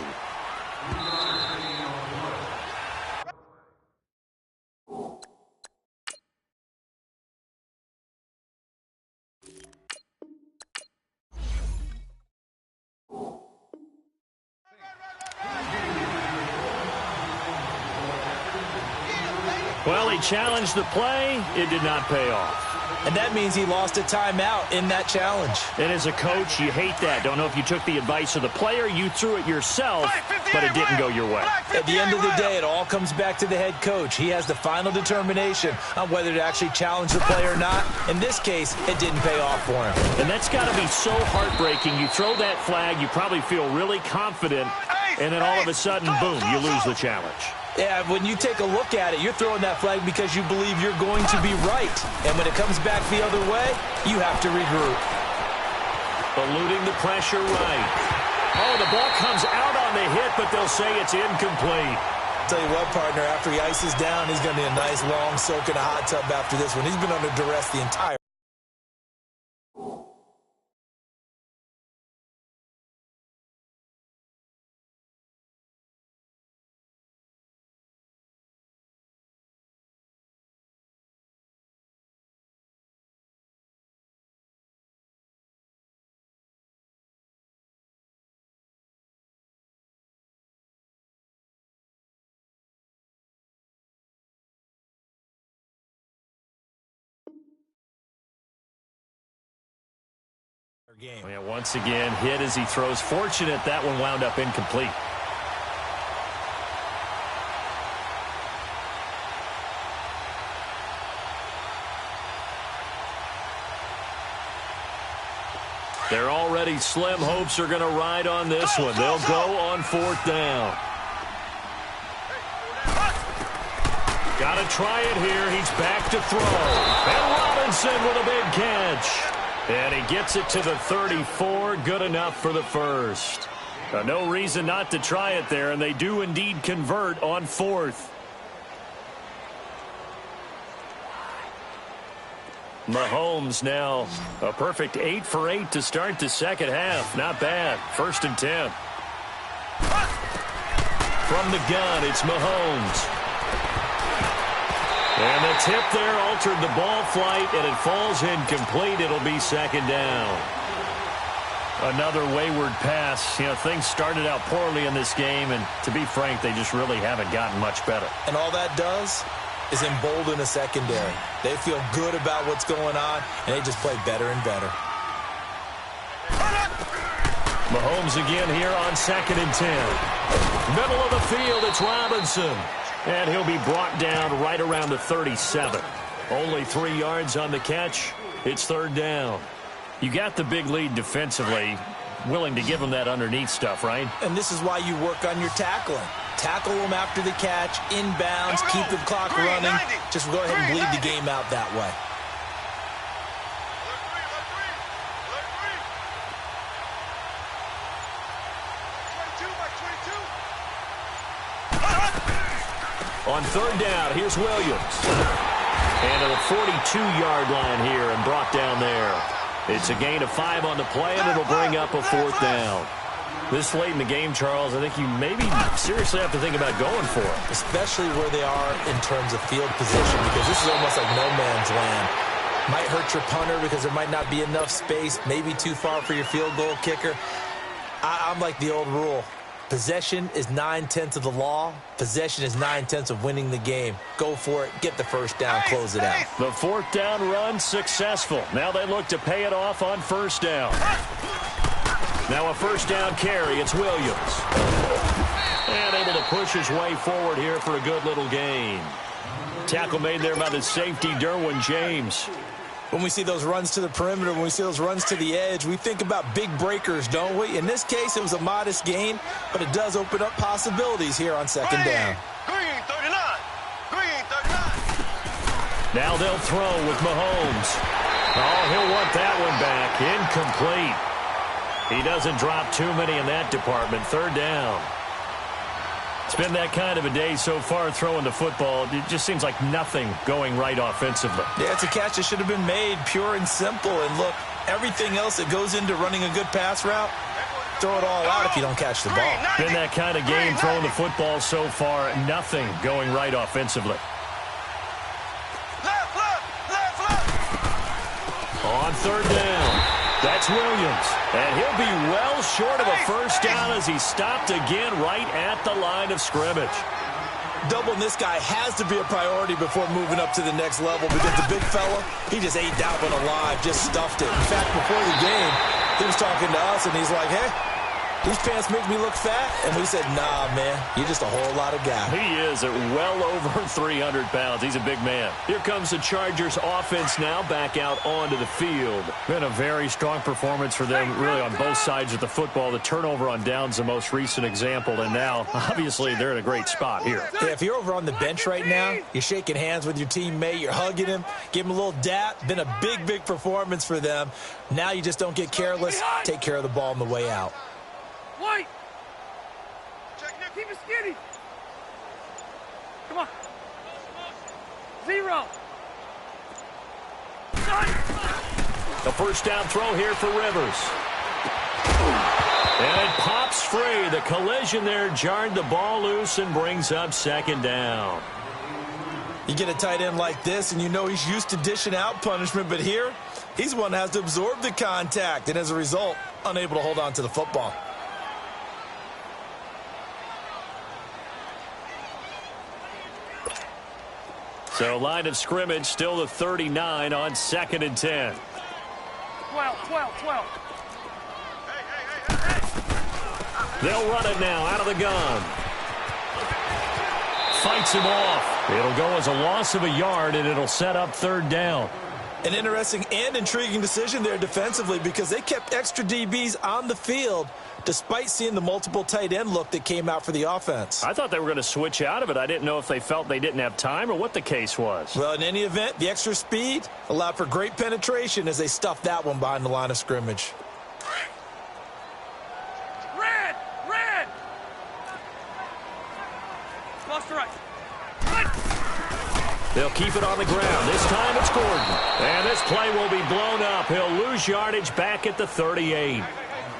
Well, he challenged the play. It did not pay off. And that means he lost a timeout in that challenge. And as a coach, you hate that. Don't know if you took the advice of the player, you threw it yourself, but it didn't go your way. At the end of the day, it all comes back to the head coach. He has the final determination on whether to actually challenge the play or not. In this case, it didn't pay off for him. And that's got to be so heartbreaking. You throw that flag, you probably feel really confident, and then all of a sudden, boom, you lose the challenge. Yeah, when you take a look at it, you're throwing that flag because you believe you're going to be right. And when it comes back the other way, you have to regroup. Eluding the pressure right. Oh, the ball comes out on the hit, but they'll say it's incomplete. Tell you what, partner, after he ices down, he's going to be a nice long soak in a hot tub after this one. He's been under duress the entire game. Yeah, once again, hit as he throws. Fortunate that one wound up incomplete. Their already slim hopes are going to ride on this one. They'll go on 4th down. Got to try it here. He's back to throw. And Robinson with a big catch. And he gets it to the 34. Good enough for the first. No reason not to try it there, and they do indeed convert on 4th. Mahomes now a perfect 8 for 8 to start the second half. Not bad. 1st and 10. From the gun, it's Mahomes. And the tip there altered the ball flight, and it falls incomplete. It'll be 2nd down. Another wayward pass. You know, things started out poorly in this game, and to be frank, they just really haven't gotten much better. And all that does is embolden the secondary. They feel good about what's going on, and they just play better and better. Mahomes again here on 2nd and 10. Middle of the field, it's Robinson. And he'll be brought down right around the 37. Only 3 yards on the catch. It's 3rd down. You got the big lead defensively. Willing to give them that underneath stuff, right? And this is why you work on your tackling. Tackle them after the catch, inbounds, keep the clock running. Just go ahead and bleed the game out that way. On 3rd down, here's Williams. And to the 42-yard line here and brought down there. It's a gain of 5 on the play, and it'll bring up a 4th down. This late in the game, Charles, I think you maybe seriously have to think about going for it. Especially where they are in terms of field position, because this is almost like no man's land. Might hurt your punter because there might not be enough space, maybe too far for your field goal kicker. I'm like the old rule. Possession is 9/10 of the law. Possession is 9/10 of winning the game. Go for it. Get the first down. Close it out. The fourth down run successful. Now they look to pay it off on first down. Now a first down carry. It's Williams. And able to push his way forward here for a good little gain. Tackle made there by the safety, Derwin James. When we see those runs to the perimeter, when we see those runs to the edge, we think about big breakers, don't we? In this case, it was a modest gain, but it does open up possibilities here on second down. Green 39. Green 39. Now they'll throw with Mahomes. Oh, he'll want that one back. Incomplete. He doesn't drop too many in that department. Third down. It's been that kind of a day so far throwing the football. It just seems like nothing going right offensively. Yeah, it's a catch that should have been made, pure and simple. And look, everything else that goes into running a good pass route, throw it all out if you don't catch the ball. Been that kind of game throwing the football so far. Nothing going right offensively. On third down. That's Williams. And he'll be well short of a first down as he's stopped again right at the line of scrimmage. Doubling this guy has to be a priority before moving up to the next level because the big fella, he just ate that one alive, just stuffed it. In fact, before the game, he was talking to us, and he's like, hey, these pants make me look fat. And we said, nah, man, you're just a whole lot of guy. He is at well over 300 pounds. He's a big man. Here comes the Chargers offense now back out onto the field. Been a very strong performance for them really on both sides of the football. The turnover on downs the most recent example. And now, obviously, they're in a great spot here. Yeah, if you're over on the bench right now, you're shaking hands with your teammate, you're hugging him, give him a little dap. Been a big, big performance for them. Now you just don't get careless. Take care of the ball on the way out. White. Keep it skinny. Come on. 0. The first down throw here for Rivers. And it pops free. The collision there jarred the ball loose and brings up second down. You get a tight end like this, and you know he's used to dishing out punishment, but here, he's the one that has to absorb the contact, and as a result, unable to hold on to the football. So line of scrimmage still the 39 on 2nd and 10. 12. They'll run it now out of the gun. Fights him off. It'll go as a loss of a yard, and it'll set up third down. An interesting and intriguing decision there defensively because they kept extra DBs on the field despite seeing the multiple tight end look that came out for the offense. I thought they were going to switch out of it. I didn't know if they felt they didn't have time or what the case was. Well, in any event, the extra speed allowed for great penetration as they stuffed that one behind the line of scrimmage. Red. Lost to right. They'll keep it on the ground. This time it's Gordon. And this play will be blown up. He'll lose yardage back at the 38.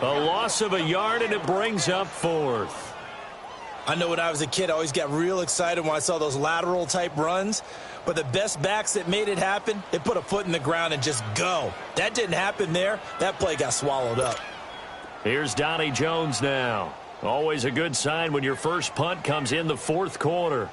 A loss of a yard, and it brings up fourth. I know when I was a kid, I always got real excited when I saw those lateral-type runs. But the best backs that made it happen, they put a foot in the ground and just go. That didn't happen there. That play got swallowed up. Here's Donnie Jones now. Always a good sign when your first punt comes in the fourth quarter.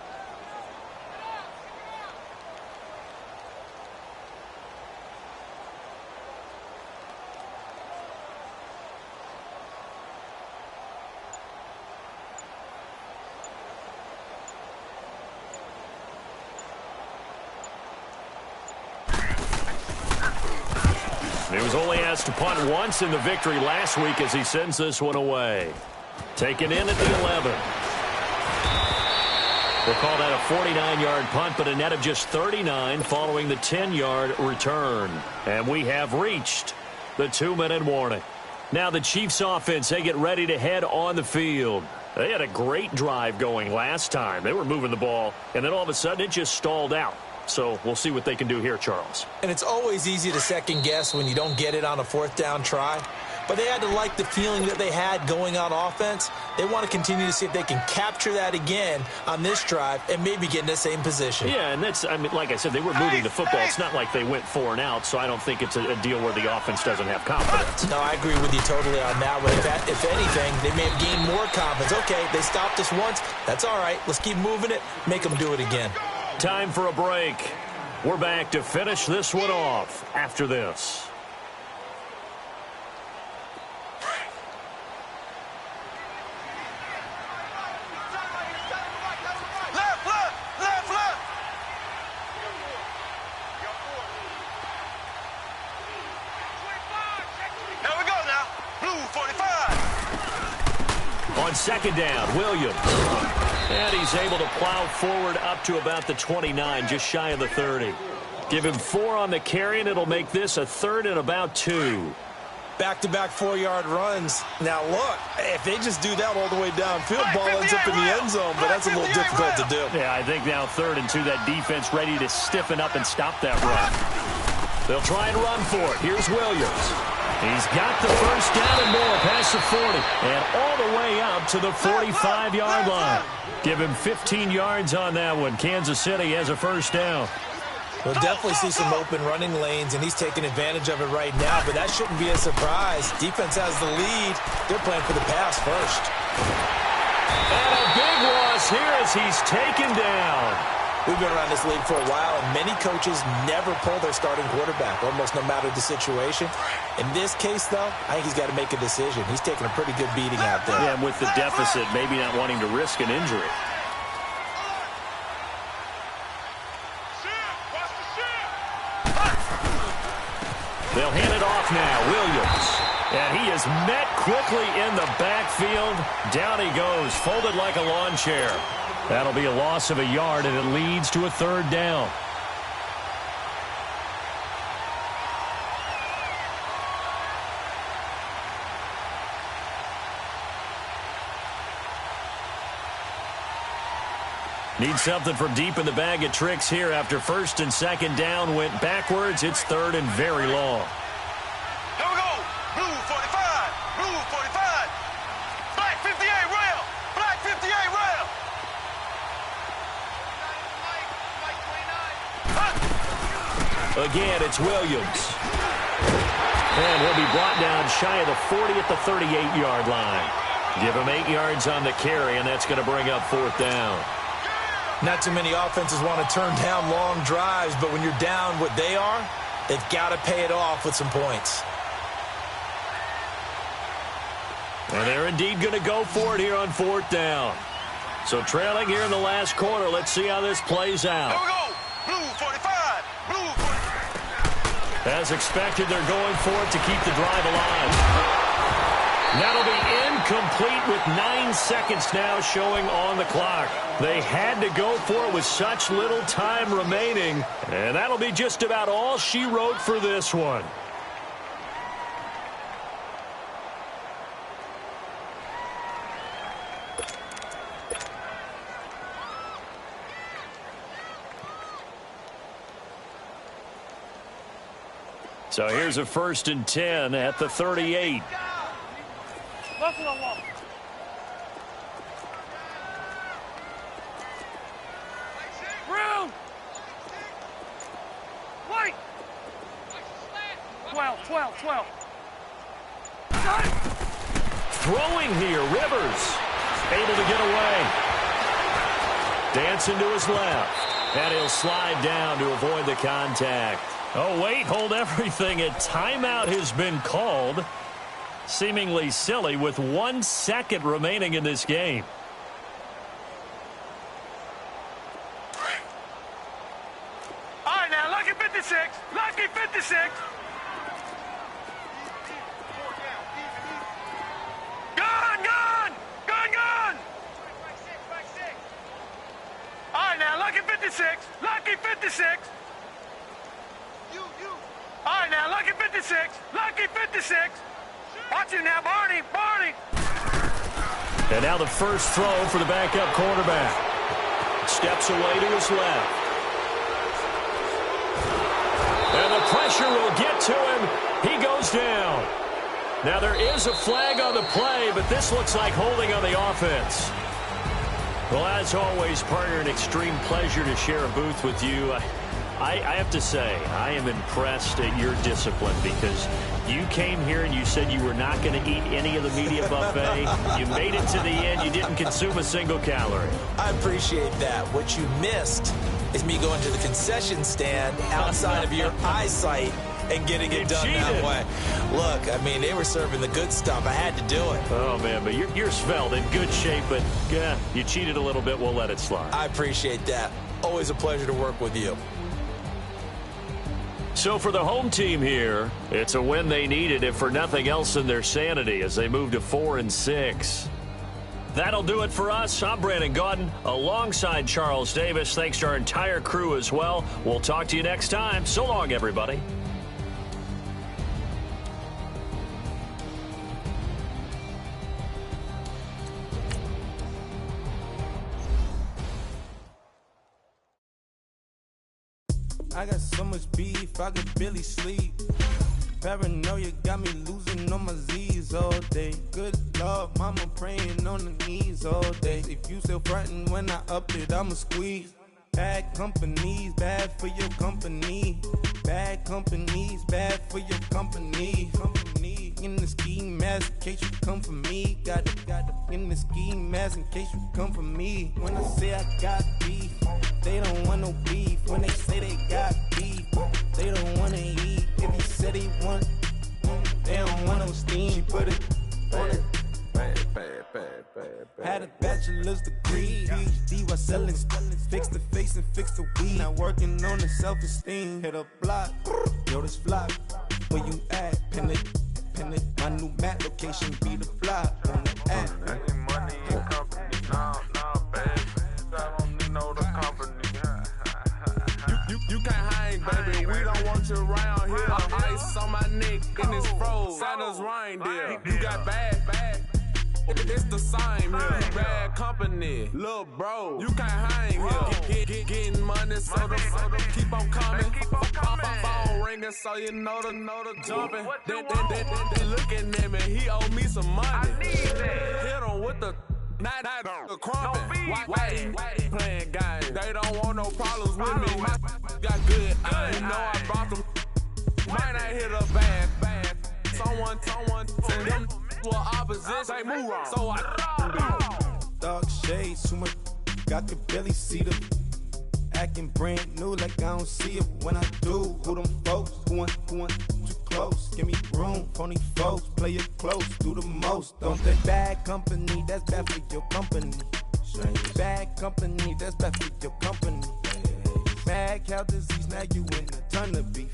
He was only asked to punt once in the victory last week as he sends this one away. Taken in at the 11. We'll call that a 49-yard punt, but a net of just 39 following the 10-yard return. And we have reached the 2-minute warning. Now the Chiefs offense, they get ready to head on the field. They had a great drive going last time. They were moving the ball, and then all of a sudden it just stalled out. So we'll see what they can do here, Charles. And it's always easy to second guess when you don't get it on a fourth down try. but they had to like the feeling that they had going on offense. They want to continue to see if they can capture that again on this drive and maybe get in the same position. Yeah, and that's, I mean, like I said, they were moving the football. It's not like they went 4 and out, so I don't think it's a deal where the offense doesn't have confidence. No, I agree with you totally on that one. If anything, they may have gained more confidence. Okay, they stopped us once. That's all right. Let's keep moving it. Make them do it again. Time for a break. We're back to finish this one off after this. On second down, Williams. And he's able to plow forward up to about the 29, just shy of the 30. Give him 4 on the carry, and it'll make this a 3rd and about 2. Back-to-back 4-yard runs. Now, look, if they just do that all the way downfield, ball ends up in the end zone, but that's a little difficult to do. Yeah, I think now 3rd and 2, that defense ready to stiffen up and stop that run. They'll try and run for it. Here's Williams. He's got the first down and more past the 40 and all the way up to the 45-yard line. Give him 15 yards on that one. Kansas City has a first down. We'll definitely see some open running lanes, and he's taking advantage of it right now, but that shouldn't be a surprise. Defense has the lead. They're playing for the pass first. And a big loss here as he's taken down. We've been around this league for a while, and many coaches never pull their starting quarterback, almost no matter the situation. In this case, though, I think he's got to make a decision. He's taking a pretty good beating out there. Yeah, and with the deficit, maybe not wanting to risk an injury. They'll hand it off now. Williams. And he is met quickly in the backfield. Down he goes, folded like a lawn chair. That'll be a loss of a yard, and it leads to a 3rd down. Need something from deep in the bag of tricks here after 1st and 2nd down went backwards. It's 3rd and very long. Here we go. Blue 45. Blue 45. Black 58 rail. Black 58 rail. Again, it's Williams. And he'll be brought down shy of the 40 at the 38-yard line. Give him 8 yards on the carry, and that's going to bring up 4th down. Not too many offenses want to turn down long drives, but when you're down what they are, they've got to pay it off with some points. And they're indeed going to go for it here on 4th down. So trailing here in the last quarter, let's see how this plays out. Here we go. Blue 45. Blue 45. As expected, they're going for it to keep the drive alive. That'll be incomplete with 9 seconds now showing on the clock. They had to go for it with such little time remaining, and that'll be just about all she wrote for this one. So here's a 1st and 10 at the 38. Brown. White. 12. Throwing here, Rivers. Able to get away. Dancing to his left. And he'll slide down to avoid the contact. Oh, wait, hold everything. A timeout has been called. Seemingly silly with 1 second remaining in this game. All right, now, lucky 56. Lucky 56. Gun. All right, now, lucky 56. Lucky 56. All right, now, lucky 56. Lucky 56. Watch it now, Barney. And now the first throw for the backup quarterback. Steps away to his left. And the pressure will get to him. He goes down. Now, there is a flag on the play, but this looks like holding on the offense. Well, as always, partner, an extreme pleasure to share a booth with you. I have to say, I am impressed at your discipline because you came here and you said you were not going to eat any of the media buffet. You made it to the end. You didn't consume a single calorie. I appreciate that. What you missed is me going to the concession stand outside of your eyesight and getting it done that way. Look, I mean, they were serving the good stuff. I had to do it. Oh, man, but you're svelte, in good shape, but yeah, you cheated a little bit. We'll let it slide. I appreciate that. Always a pleasure to work with you. So for the home team here, it's a win they needed, if for nothing else than their sanity, as they move to 4-6. That'll do it for us. I'm Brandon Gaudin alongside Charles Davis. Thanks to our entire crew as well. We'll talk to you next time. So long, everybody. I got so much beef, I could barely sleep. Paranoia got me losing on my Z's all day. Good Lord, mama praying on the knees all day. If you still frontin' when I up it, I'ma squeeze. Bad companies, bad for your company. Bad companies, bad for your company. In the ski mask in case you come for me. Got it in the ski mask in case you come for me. When I say I got beef, they don't want no beef. When they say they got beef, they don't want to eat. If he said he want, they don't want no steam. She put it on it. Had a bachelor's degree, PhD while selling. Fix the face and fix the weed. Now working on the self-esteem. Hit a block, yo, this flock. Where you at? Pin it. My new mat location be the fly on the app. I need money and company. Nah, baby. I don't need no company. You can't hang, baby. We don't want you around here. Ice on my neck in this froze. Santa's reindeer. You got bad. It's the same here. Bad company, little bro. You can't hang here. Getting money, so the keep on coming. Phone ringing, so you know the jumping. They looking at me. He owe me some money. Hit him with the night the crumping. Why playing games? They don't want no problems with me. My got good. You know I brought them. Might not hit a bad. Someone send them to opposition. Say move wrong. So I dark shades, too much. I could barely see them. Acting brand new like I don't see it when I do. Who them folks? Who want too close? Give me room, phony folks. Play it close, do the most. Don't they? Bad company, that's bad for your company. Bad company, that's bad for your company. Mad cow disease, now you in a ton of beef.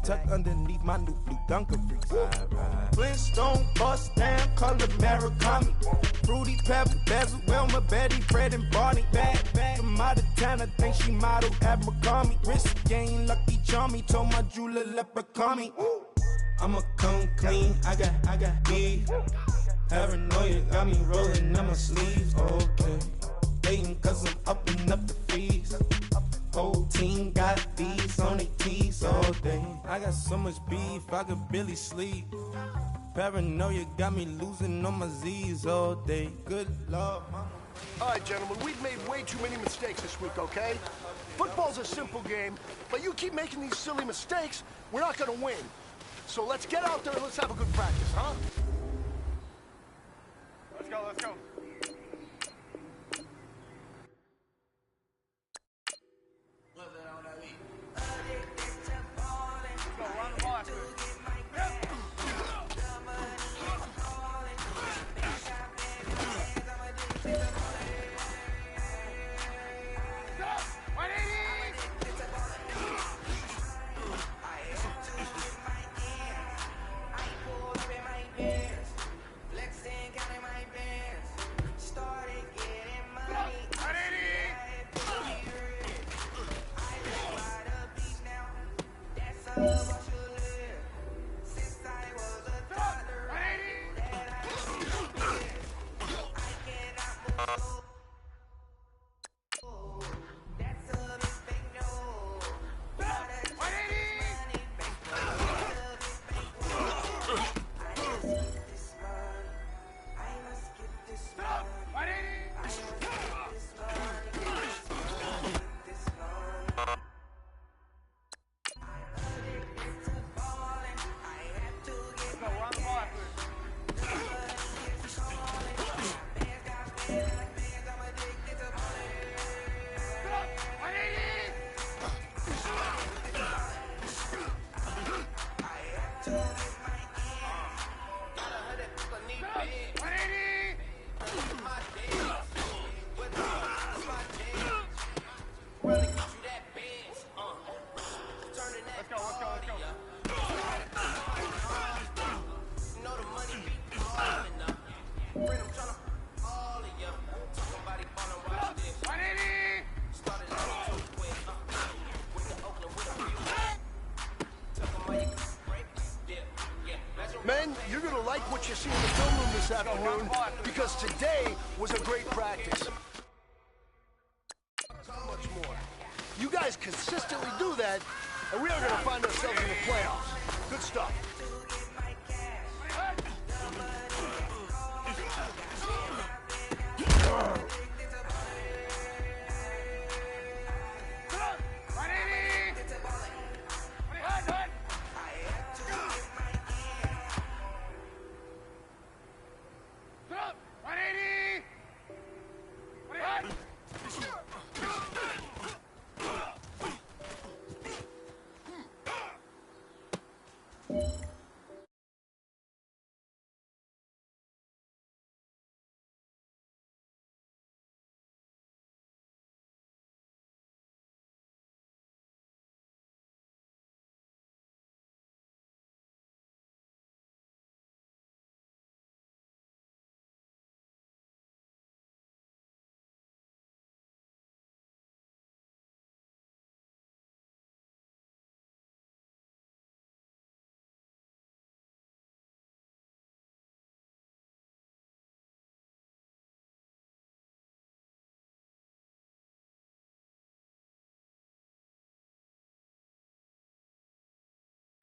Tuck underneath my new blue Dunkaroos. Flintstone bust down, color Murakami. Fruity Pebble, Basil, Wilma, Betty, Fred, and Barney. Bad, from out of town, I think she modeled at McCarmy. Wrist game, Lucky Charmy, told my jeweler, leprechaun me. I'ma come clean, I got beef. Paranoia got me rolling on my sleeves, okay. Hating cause I'm upping up the fees. Whole team got these on their tees all day. I got so much beef, I could barely sleep. Paranoia got me losing on my Z's all day. Good Lord, mama. All right, gentlemen, we've made way too many mistakes this week, okay? Football's a simple game, but you keep making these silly mistakes, we're not gonna win. So let's get out there and let's have a good practice, huh? Let's go. Men, you're going to like what you see in the film room this afternoon because today was a great practice. How much more? You guys consistently do that, and we are going to find ourselves in the playoffs. Good stuff.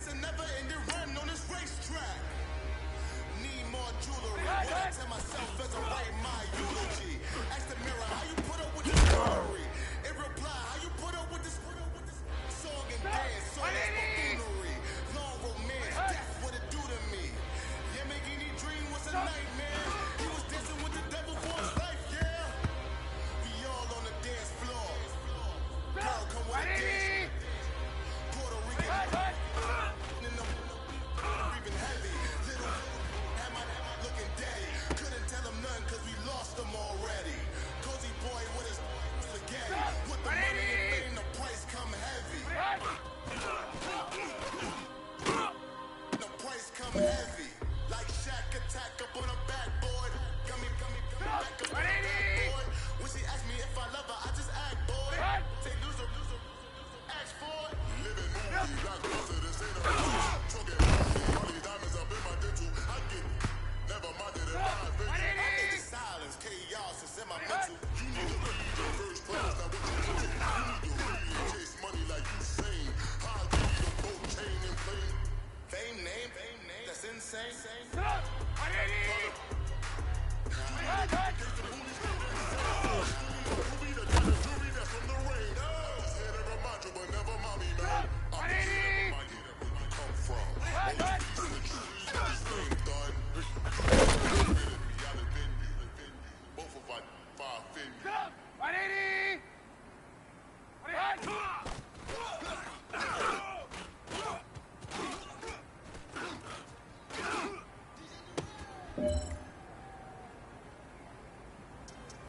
It's a never-ending run on this racetrack. Need more jewelry. What I tell myself as I write my eulogy. Ask the mirror how you put up with this jewelry. It reply how you put up with this song and dance, so that's buffoonery. Long romance, that's what it do to me. Yeah, making any dream was a nightmare. He was dancing with the devil for his life, yeah. We all on the dance floor. Girl, come with a dance. Puerto Rican.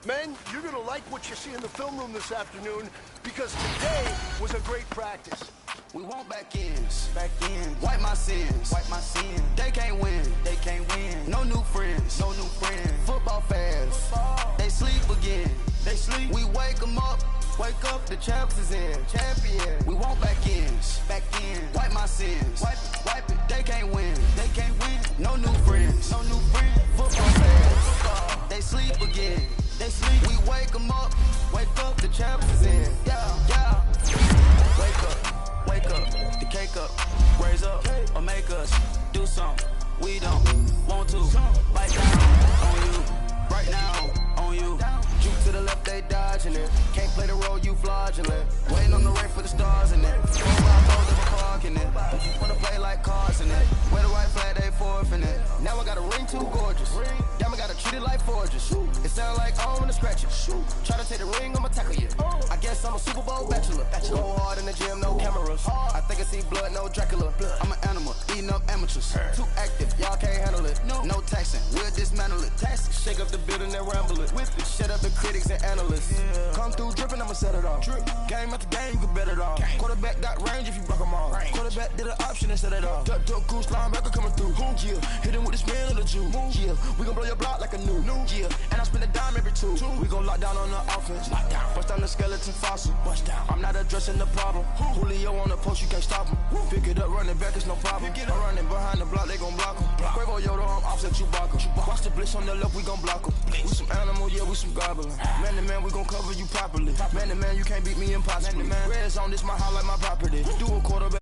Men, you're going to like what you see in the film room this afternoon because today was a great practice. We want back ends, wipe my sins, They can't win, No new friends, Football fans, they sleep again, We wake them up, the champs is in, champion. We want back ends, wipe my sins, wipe it. They can't win, No new friends, Football fans, they sleep again, We wake them up, the champs is in, yeah. Wake up, the cake up, raise up, or make us do something we don't want to. Bite down on you, right now on you. Juke to the left, they dodging it. Can't play the role, you fraudulent. Waiting on the rain for on and scratch it. Shoot. Try to take the ring, I'ma tackle you. I guess I'm a Super Bowl bachelor. Go hard in the gym, no cameras. I think I see blood, no Dracula. I'm an animal, eating up amateurs. Too active, y'all can't handle it. No taxing, we'll dismantle it. Shake up the building and ramble it. Whip it, shut up the critics and analysts. Come through dripping, I'ma set it off. Game after game, you can bet it off. Quarterback got range if you block them all. Quarterback did an option and set it off. Duck goose linebacker coming through. Yeah, hit him with the spin of the Jew. Yeah, we gon' blow your block like a new. Yeah, and I spend a dime every two. We gon' lock down on the offense. Bust down the skeleton fossil. I'm not addressing the problem. Julio on the post, you can't stop him. Pick it up, running back, it's no problem. I'm running behind the block, they gon' block him. Quavo Yoda, I'm offset Chewbacca. Watch the blitz on the left, we gon' block him. We some animal, yeah, we some goblin. Man to man, we gon' cover you properly. Man to man, you can't beat me impossibly. Red zone, this my highlight, my property. Do a quarterback.